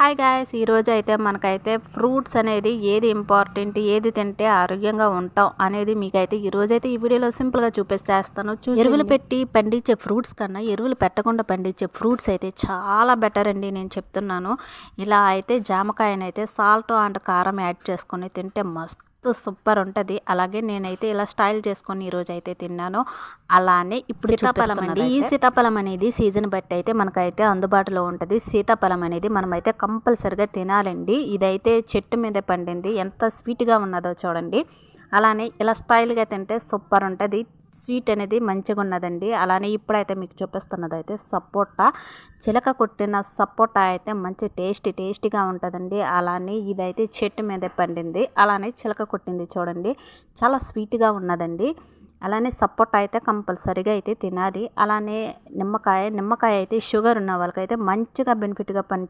Hi guys, ఈరోజు అయితే మనకైతే ఫ్రూట్స్ అనేది ఏది ఇంపార్టెంట్, ఏది తింటే ఆరోగ్యంగా ఉంటాం అనేది మీకైతే ఈరోజైతే ఈ వీడియోలో సింపుల్గా చూపిస్తేస్తాను. ఎరువులు పెట్టి పండించే ఫ్రూట్స్ కన్నా ఎరువులు పెట్టకుండా పండించే ఫ్రూట్స్ అయితే చాలా బెటర్ అండి, నేను చెప్తున్నాను. ఇలా అయితే జామకాయనైతే సాల్ట్ అండ్ కారం యాడ్ చేసుకొని తింటే మస్తు సూపర్ ఉంటుంది. అలాగే నేనైతే ఇలా స్టైల్ చేసుకొని ఈరోజు అయితే తిన్నాను. అలానే ఇప్పుడు సీతాఫలం అండి. ఈ సీతాఫలం అనేది సీజన్ బట్టి అయితే మనకైతే అందుబాటులో ఉంటుంది. సీతాఫలం అనేది మనమైతే కంపల్సరిగా తినాలండి. ఇదైతే చెట్టు మీద పండింది, ఎంత స్వీట్గా ఉన్నదో చూడండి. అలానే ఇలా స్టైల్గా తింటే సూపర్ ఉంటుంది. స్వీట్ అనేది మంచిగా ఉన్నదండి. అలానే ఇప్పుడైతే మీకు చూపిస్తున్నది అయితే సపోటా, చిలక కొట్టిన సపోటా అయితే మంచి టేస్టీగా ఉంటుందండి. అలానే ఇదైతే చెట్టు మీద పండింది, అలానే చిలక కొట్టింది చూడండి, చాలా స్వీట్గా ఉన్నదండి. అలానే సపోటా అయితే కంపల్సరీగా అయితే తినాలి. అలానే నిమ్మకాయ అయితే షుగర్ ఉన్న వాళ్ళకైతే మంచిగా బెనిఫిట్గా